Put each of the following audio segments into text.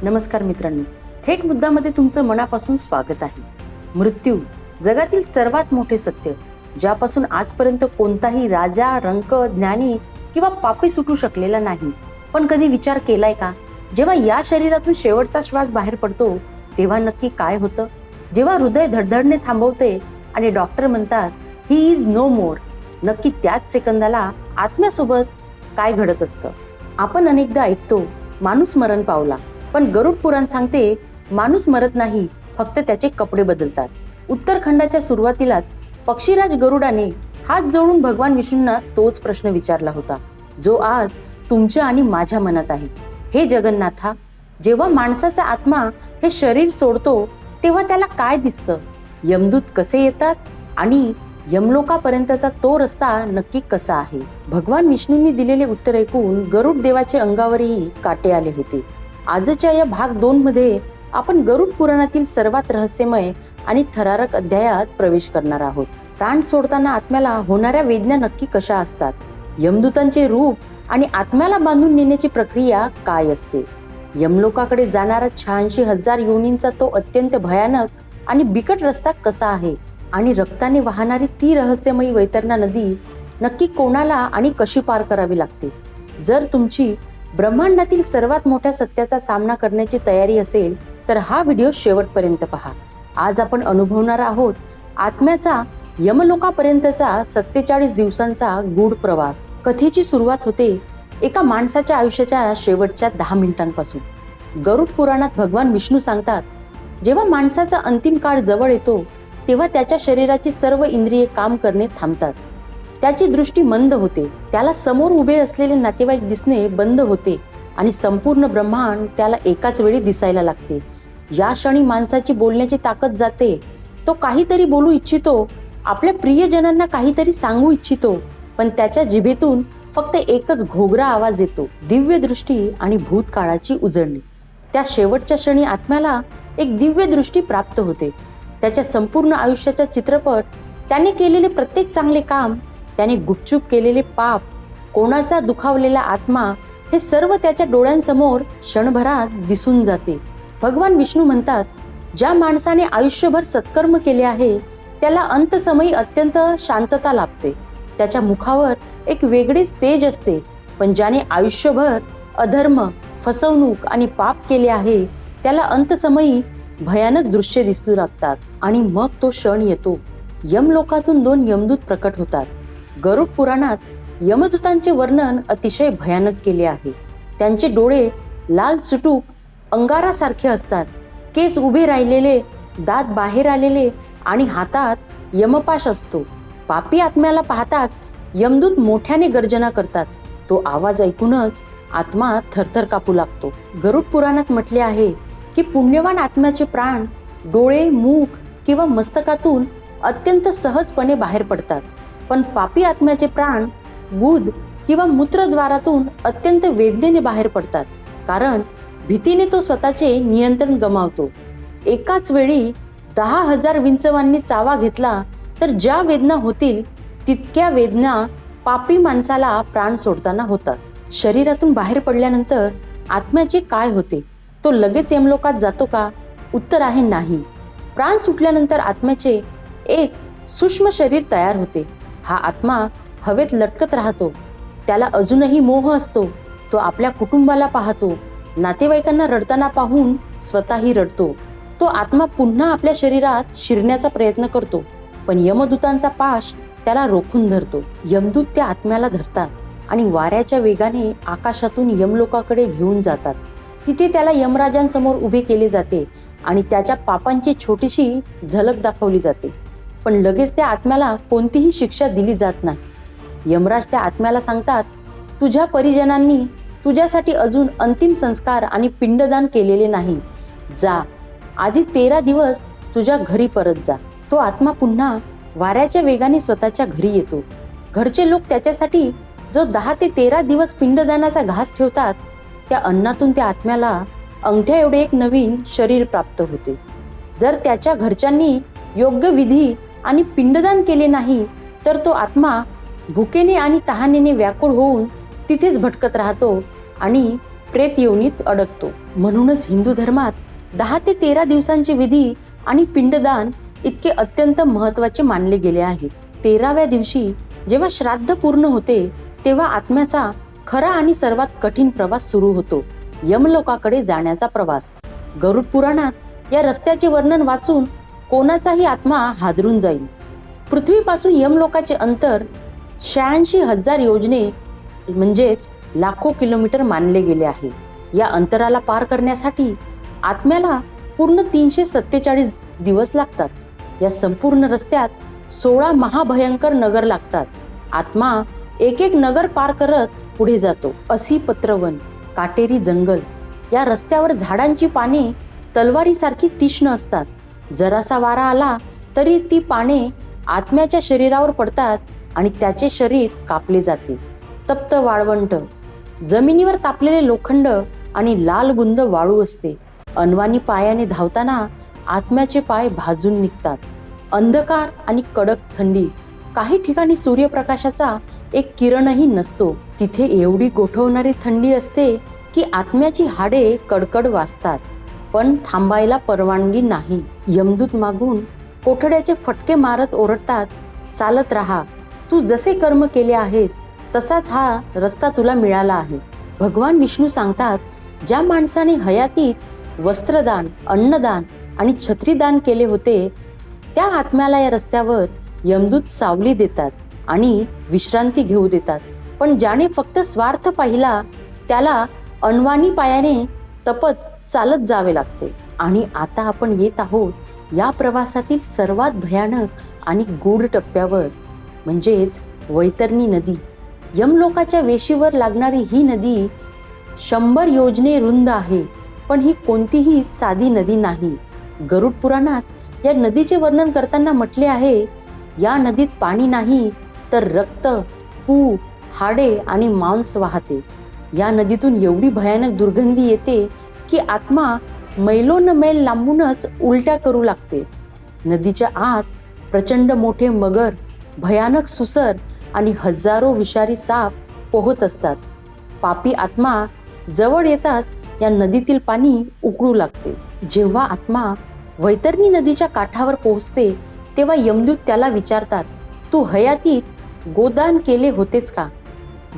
नमस्कार मित्रांनो, थेट मुद्दामध्ये तुमचं मनापासून स्वागत आहे. मृत्यू जगातील सर्वात मोठे सत्य, ज्यापासून आजपर्यंत कोणताही राजा, रंक, ज्ञानी किंवा पापी सुटू शकलेला नाही. पण कधी विचार केलाय का, जेव्हा या शरीरातून शेवटचा श्वास बाहेर पडतो तेव्हा नक्की काय होतं? जेव्हा हृदय धडधडणे थांबवते आणि डॉक्टर म्हणतात ही इज नो मोर, नक्की त्याच सेकंदाला आत्म्यासोबत काय घडत असतं? आपण अनेकदा ऐकतो माणूस मरण पावला, पण गरुड पुराण सांगते माणूस मरत नाही, फक्त त्याचे कपडे बदलतात. उत्तरखंडाच्या सुरुवातीलाच पक्षीराज गरुडाने हात जोडून भगवान विष्णूंना तोच प्रश्न विचारला होता, जो आज तुमच्या आणि माझ्या मनात आहे. हे जगन्नाथा, जेव्हा माणसाचा आत्मा हे शरीर सोडतो तेव्हा त्याला काय दिसतं? यमदूत कसे येतात आणि यमलोकापर्यंतचा तो रस्ता नक्की कसा आहे? भगवान विष्णूंनी दिलेले उत्तर ऐकून गरुड देवाचे अंगावरही काटे आले होते. आजच्या या भाग 2 मध्ये आपण गरुड पुराणातील सर्वात रहस्यमय आणि थरारक अध्यायात प्रवेश करणार आहोत. प्राण सोडताना आत्म्याला होणाऱ्या वेदना नक्की कशा असतात? यमदूतांचे रूप आणि आत्म्याला बांधून नेण्याची प्रक्रिया काय असते? यमलोकाकडे जाणारा 86,000 योनींचा तो अत्यंत भयानक आणि बिकट रस्ता कसा आहे? आणि रक्ताने वाहणारी ती रहस्यमयी वैतरणा नदी नक्की कोणाला आणि कशी पार करावी लागते? जर तुमची ब्रह्मांडातील सर्वात मोठ्या सत्याचा सामना करण्याची तयारी असेल तर हा व्हिडिओ शेवटपर्यंत पहा. आज आपण अनुभवणार आहोत आत्म्याचा यमलोकापर्यंतचा 47 दिवसांचा गूढ प्रवास. कथेची सुरुवात होते एका माणसाच्या आयुष्याच्या शेवटच्या 10 मिनिटांपासून. गरुड पुराणात भगवान विष्णू सांगतात, जेव्हा माणसाचा अंतिम काळ जवळ येतो तेव्हा त्याच्या शरीराची सर्व इंद्रिये काम करणे थांबतात. त्याची दृष्टी मंद होते, त्याला समोर उभे असलेले नातेवाईक दिसणे बंद होते आणि संपूर्ण ब्रह्मांड त्याला एकाच वेळी दिसायला लागते. या क्षणी माणसाची बोलण्याची ताकद जाते. तो काहीतरी बोलू इच्छितो, आपल्या प्रियजनांना काहीतरी सांगू इच्छितो, पण त्याच्या जिभेतून फक्त एकच घोगरा आवाज येतो, दिव्य दृष्टी आणि भूतकाळाची उजळणी. त्या शेवटच्या क्षणी आत्म्याला एक दिव्य दृष्टी प्राप्त होते. त्याच्या संपूर्ण आयुष्याचा चित्रपट, त्याने केलेले प्रत्येक चांगले काम, त्याने गुपचूप केलेले पाप, कोणाचा दुखावलेला आत्मा, हे सर्व त्याच्या डोळ्यांसमोर क्षणभरात दिसून जाते. भगवान विष्णू म्हणतात, ज्या माणसाने आयुष्यभर सत्कर्म केले आहे त्याला अंतसमयी अत्यंत शांतता लाभते. त्याच्या मुखावर एक वेगळीच तेज असते. पण ज्याने आयुष्यभर अधर्म, फसवणूक आणि पाप केले आहे त्याला अंतसमयी भयानक दृश्य दिसू लागतात. आणि मग तो क्षण येतो, यमलोकातून 2 यमदूत प्रकट होतात. गरुड पुराणात यमदूतांचे वर्णन अतिशय भयानक केले आहे. त्यांचे डोळे लाल चुटूक अंगारासारखे असतात, केस उभे राहिलेले, दात बाहेर आलेले आणि हातात यमपाश असतो. पापी आत्म्याला पाहताच यमदूत मोठ्याने गर्जना करतात. तो आवाज ऐकूनच आत्मा थरथर कापू लागतो. गरुड पुराणात म्हटले आहे की पुण्यवान आत्म्याचे प्राण डोळे, मुख किंवा मस्तकातून अत्यंत सहजपणे बाहेर पडतात, पण पापी आत्म्याचे प्राण गुद किंवा मूत्रद्वारातून अत्यंत वेदनेने बाहेर पडतात, कारण भीतीने तो स्वतःचे नियंत्रण गमावतो. एकाच वेळी 10,000 विंचवांनी चावा घेतला तर ज्या वेदना होतील तितक्या वेदना पापी माणसाला प्राण सोडताना होतात. शरीरातून बाहेर पडल्यानंतर आत्म्याचे काय होते? तो लगेच यमलोकात जातो का? उत्तर आहे नाही. प्राण सुटल्यानंतर आत्म्याचे एक सूक्ष्म शरीर तयार होते. हा आत्मा हवेत लटकत राहतो. त्याला अजूनही मोह असतो. तो आपल्या कुटुंबाला पाहतो, नातेवाईकांना रडताना पाहून स्वतःही रडतो. तो आत्मा पुन्हा आपल्या शरीरात शिरण्याचा प्रयत्न करतो, पण यमदूतांचा पाश त्याला रोखून धरतो. यमदूत त्या आत्म्याला धरतात आणि वाऱ्याच्या वेगाने आकाशातून यमलोकाकडे घेऊन जातात. तिथे त्याला यमराजांसमोर उभे केले जाते आणि त्याच्या पापांची छोटीशी झलक दाखवली जाते. पण लगेच त्या आत्म्याला कोणतीही शिक्षा दिली जात नाही. यमराज त्या आत्म्याला सांगतात, तुझ्या परिजनांनी तुझ्यासाठी अजून अंतिम संस्कार आणि पिंडदान केलेले नाही. जा, आधी 13 दिवस तुझ्या घरी परत जा. तो आत्मा पुन्हा वाऱ्याच्या वेगाने स्वतःच्या घरी येतो. घरचे लोक त्याच्यासाठी जो 10 ते 13 दिवस पिंडदानाचा घास ठेवतात, त्या अन्नातून त्या आत्म्याला अंगठ्या एवढे एक नवीन शरीर प्राप्त होते. जर त्याच्या घरच्यांनी योग्य विधी आणि पिंडदान केले नाही तर तो आत्मा भुकेने आणि तहानेने व्याकुळ होऊन तिथेच भटकत राहतो आणि प्रेत योनीत अडकतो. म्हणूनच हिंदू धर्मात 10 ते 13 दिवसांचे विधी आणि पिंडदान इतके अत्यंत महत्त्वाचे मानले गेले आहे. 13व्या दिवशी जेव्हा श्राद्ध पूर्ण होते तेव्हा आत्म्याचा खरा आणि सर्वात कठीण प्रवास सुरू होतो, यमलोकाकडे जाण्याचा प्रवास. गरुड पुराणात या रस्त्याचे वर्णन वाचून कोणाचाही आत्मा हादरून जाईल. पृथ्वीपासून यमलोकाचे अंतर 86,000 योजने म्हणजेच लाखो किलोमीटर मानले गेले आहे. या अंतराला पार करण्यासाठी आत्म्याला पूर्ण 347 दिवस लागतात. या संपूर्ण रस्त्यात 16 महाभयंकर नगर लागतात. आत्मा एक एक नगर पार करत पुढे जातो. असी पत्रवन, काटेरी जंगल, या रस्त्यावर झाडांची पाने तलवारीसारखी तीक्ष्ण असतात. जरासा वारा आला तरी ती पाने आत्म्याच्या शरीरावर पडतात आणि त्याचे शरीर कापले जाते. तप्त वाळवंट, जमिनीवर तापलेले लोखंड आणि लाल गुंद वाळू असते. अनवाणी पायाने धावताना आत्म्याचे पाय भाजून निघतात. अंधकार आणि कडक थंडी, काही ठिकाणी सूर्यप्रकाशाचा एक किरणही नसतो. तिथे एवढी गोठवणारी थंडी असते की आत्म्याची हाडे कडकड वाजतात, पण थांबायला परवानगी नाही. यमदूत मागून कोठड्याचे फटके मारत ओरडतात, चालत राहा, तू जसे कर्म केले आहेस तसाच हा रस्ता तुला मिळाला आहे. भगवान विष्णू सांगतात, ज्या माणसाने हयातीत वस्त्रदान, अन्नदान आणि छत्रीदान केले होते त्या आत्म्याला या रस्त्यावर यमदूत सावली देतात आणि विश्रांती घेऊ देतात. पण ज्याने फक्त स्वार्थ पाहिला त्याला अनवाणी पायाने तपत चालत जावे लागते. आणि आता आपण येत आहोत या प्रवासातील सर्वात भयानक आणि गूढ टप्प्यावर, म्हणजेच वैतरणी नदी. यमलोकाच्या वेशीवर लागणारी ही नदी 100 योजने रुंद आहे, पण ही कोणतीही साधी नदी नाही. गरुड पुराणात या नदीचे वर्णन करताना म्हटले आहे, या नदीत पाणी नाही तर रक्त, पू, हाडे आणि मांस वाहते. या नदीतून एवढी भयानक दुर्गंधी येते की आत्मा मैलोन मैल लांबूनच उलट्या करू लागते. नदीच्या आत प्रचंड मोठे मगर, भयानक सुसर आणि हजारो विषारी साप पोहत असतात. पापी आत्मा जवळ येताच या नदीतील पाणी उकळू लागते. जेव्हा आत्मा वैतरणी नदीच्या काठावर पोहोचते तेव्हा यमदूत त्याला विचारतात, तू हयातीत गोदान केले होतेस का?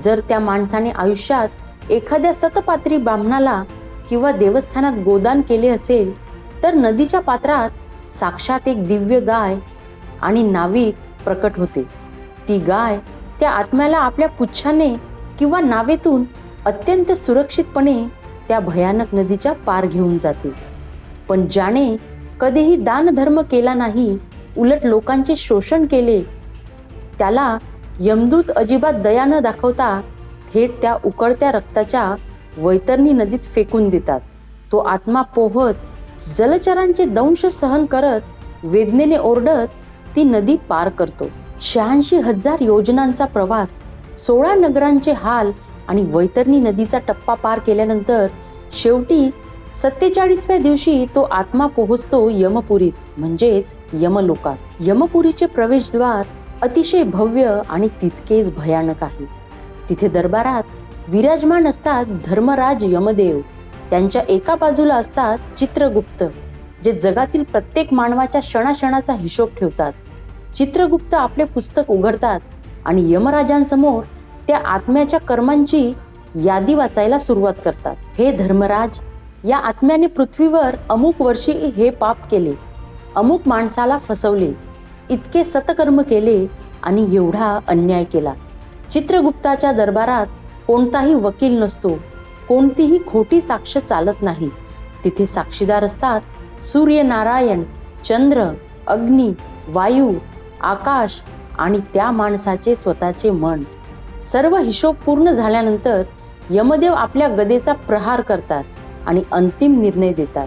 जर त्या माणसाने आयुष्यात एखाद्या सतपात्री ब्राह्मणाला किंवा देवस्थानात गोदान केले असेल तर नदीच्या पात्रात साक्षात एक दिव्य गाय आणि नाविक प्रकट होते. ती गाय त्या आत्म्याला आपल्या पुच्छाने किंवा नावेतून अत्यंत सुरक्षितपणे त्या भयानक नदीच्या पार घेऊन जाते. पण ज्याने कधीही दानधर्म केला नाही, उलट लोकांचे शोषण केले, त्याला यमदूत अजिबात दया न दाखवता थेट त्या उकळत्या रक्ताच्या वैतरणी नदीत फेकून देतात. तो आत्मा पोहत जलचरांचे दंश सहन करत वेदनेने ओरडत ती नदी पार करतो. 86,000 योजनांचा प्रवास, 16 नगरांचे हाल आणि वैतरणी नदीचा टप्पा पार केल्यानंतर शेवटी 47व्या दिवशी तो आत्मा पोहोचतो यमपुरीत, म्हणजेच यमलोकात. यमपुरीचे प्रवेशद्वार अतिशय भव्य आणि तितकेच भयानक आहे. तिथे दरबारात विराजमान असतात धर्मराज यमदेव. त्यांच्या एका बाजूला असतात चित्रगुप्त, जे जगातील प्रत्येक मानवाच्या क्षणाक्षणाचा हिशोब ठेवतात. चित्रगुप्त आपले पुस्तक उघडतात आणि यमराजांसमोर त्या आत्म्याच्या कर्मांची यादी वाचायला सुरुवात करतात. हे धर्मराज, या आत्म्याने पृथ्वीवर अमुक वर्षी हे पाप केले, अमुक माणसाला फसवले, इतके सतकर्म केले आणि एवढा अन्याय केला. चित्रगुप्ताच्या दरबारात कोणताही वकील नसतो, कोणतीही खोटी साक्ष चालत नाही. तिथे साक्षीदार असतात सूर्यनारायण, चंद्र, अग्नी, वायू, आकाश आणि त्या माणसाचे स्वतःचे मन. सर्व हिशोब पूर्ण झाल्यानंतर यमदेव आपल्या गदेचा प्रहार करतात आणि अंतिम निर्णय देतात.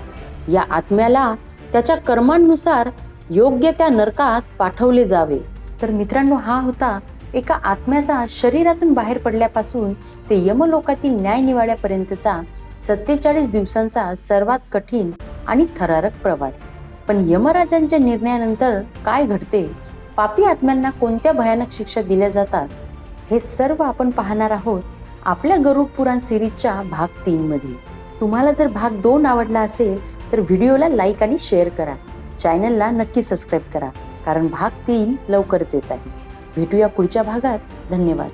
या आत्म्याला त्याच्या कर्मांनुसार योग्य त्या नरकात पाठवले जावे. तर मित्रांनो, हा होता एका आत्म्याचा शरीरातून बाहेर पडल्यापासून ते यमलोकातील न्यायनिवाड्यापर्यंतचा 47 दिवसांचा सर्वात कठीण आणि थरारक प्रवास. पण यमराजांच्या निर्णयानंतर काय घडते, पापी आत्म्यांना कोणत्या भयानक शिक्षा दिल्या जातात, हे सर्व आपण पाहणार आहोत आपल्या गरुड पुराण सिरीजच्या भाग 3 मध्ये. तुम्हाला जर भाग 2 आवडला असेल तर व्हिडिओला लाईक आणि शेअर करा. चॅनलला नक्की सबस्क्राईब करा, कारण भाग 3 लवकरच येत आहे. भेटूया पुढच्या भागात. धन्यवाद.